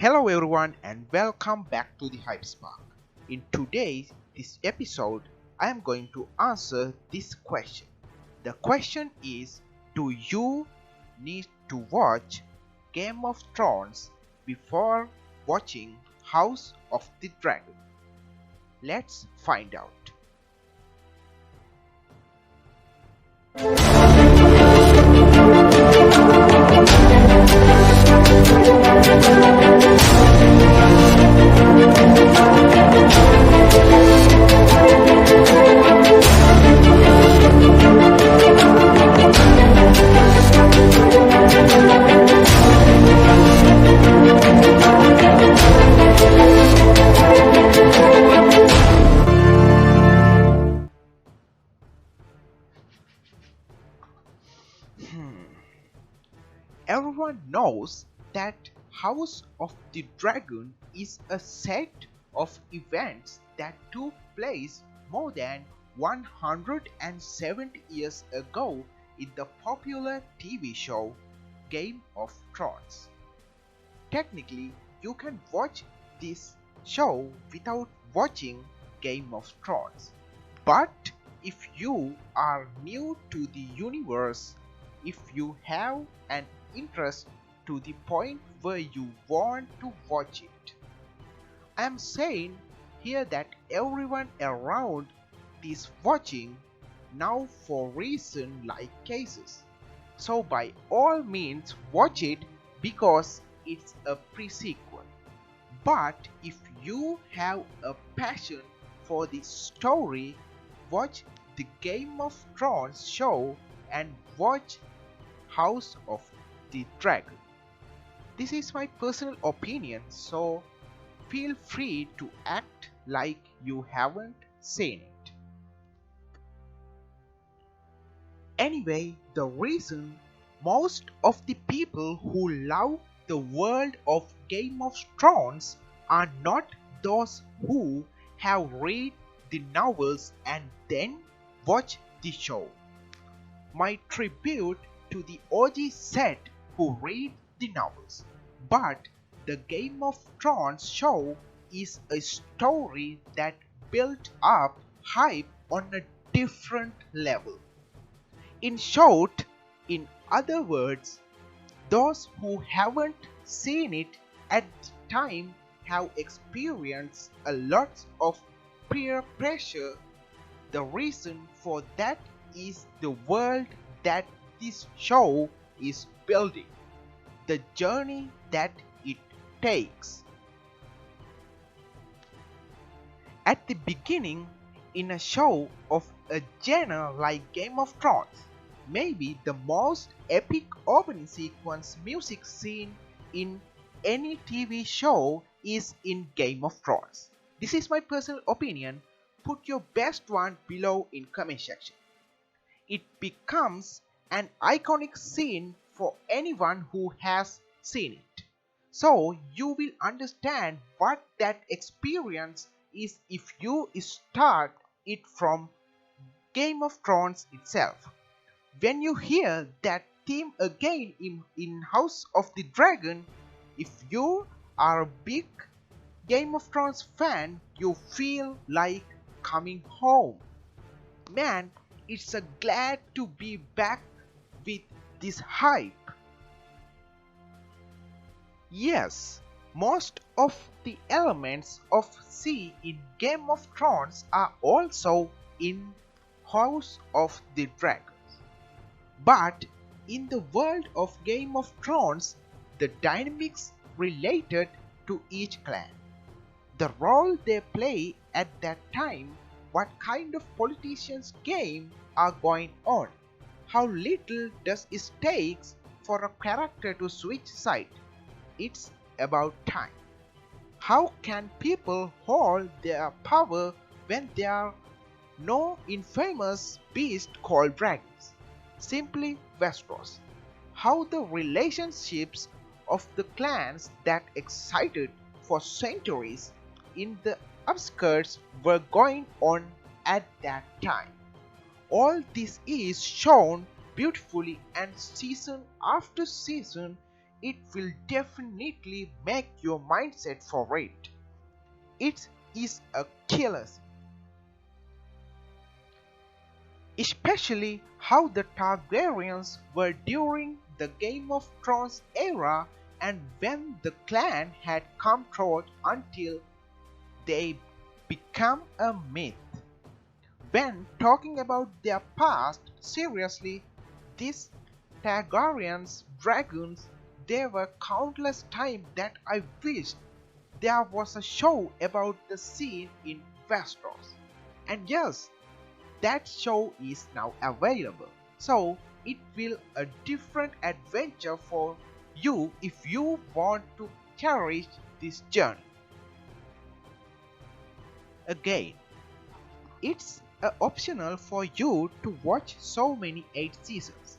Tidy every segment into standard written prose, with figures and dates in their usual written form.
Hello everyone and welcome back to the Hype Spark. In today's this episode, I am going to answer this question. The question is, do you need to watch Game of Thrones before watching House of the Dragon? Let's find out. Hmm. Everyone knows that House of the Dragon is a set of events that took place more than 170 years ago in the popular TV show Game of Thrones. Technically, you can watch this show without watching Game of Thrones. But if you are new to the universe, if you have an interest to the point where you want to watch it, I am saying here that everyone around is watching now for reason like cases. So by all means watch it because it's a pre-sequel. But if you have a passion for the story, watch the Game of Thrones show and watch House of the Dragon. This is my personal opinion, so feel free to act like you haven't seen it. Anyway, the reason most of the people who love the world of Game of Thrones are not those who have read the novels and then watch the show. My tribute to the OG set who read the novels. But the Game of Thrones show is a story that built up hype on a different level. In short, in other words, those who haven't seen it at the time have experienced a lot of peer pressure. The reason for that is the world that this show is building, the journey that it takes. At the beginning, in a show of a genre like Game of Thrones, maybe the most epic opening sequence music scene in any TV show is in Game of Thrones. This is my personal opinion. Put your best one below in comment section. It becomes an iconic scene for anyone who has seen it. So you will understand what that experience is if you start it from Game of Thrones itself. When you hear that theme again in House of the Dragon, if you are a big Game of Thrones fan, you feel like coming home. Man, it's a glad to be back with this hype. Yes, most of the elements of sea in Game of Thrones are also in House of the Dragon. But in the world of Game of Thrones, the dynamics related to each clan, the role they play at that time, what kind of politicians game are going on, how little does it takes for a character to switch side. It's about time. How can people hold their power when there are no infamous beast called dragons? Simply Westeros. How the relationships of the clans that existed for centuries in the outskirts were going on at that time. All this is shown beautifully and season after season it will definitely make your mindset for it. It is a killer, especially how the Targaryens were during the Game of Thrones era and when the clan had come through until they become a myth. When talking about their past seriously, these Targaryens dragons, there were countless times that I wished there was a show about the scene in Westeros. And yes, that show is now available. So it will a different adventure for you if you want to cherish this journey. Again, it's optional for you to watch so many 8 seasons.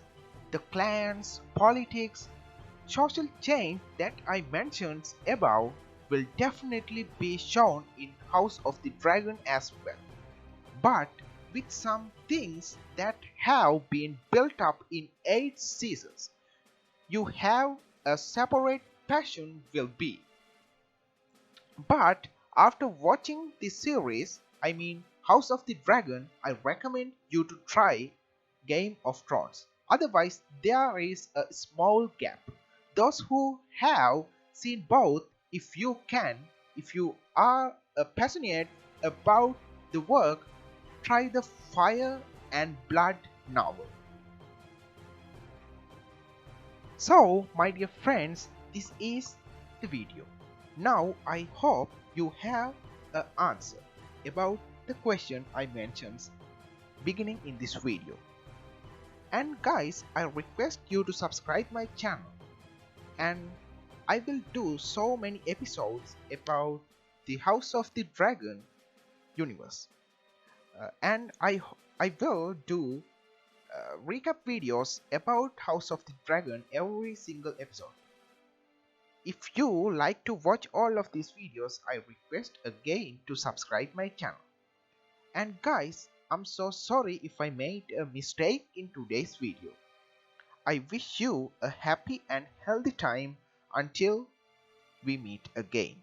The clans, politics, social change that I mentioned above will definitely be shown in House of the Dragon as well. But with some things that have been built up in 8 seasons, you have a separate passion will be. But after watching this series, I mean House of the Dragon, I recommend you to try Game of Thrones. Otherwise, there is a small gap. Those who have seen both, if you are passionate about the work, try the Fire and Blood novel. So, my dear friends, this is the video. Now, I hope you have an answer about the question I mentioned beginning in this video. And guys, I request you to subscribe my channel, and I will do so many episodes about the House of the Dragon universe. And I will do recap videos about House of the Dragon every single episode. If you like to watch all of these videos, I request again to subscribe my channel. And guys, I'm so sorry if I made a mistake in today's video. I wish you a happy and healthy time until we meet again.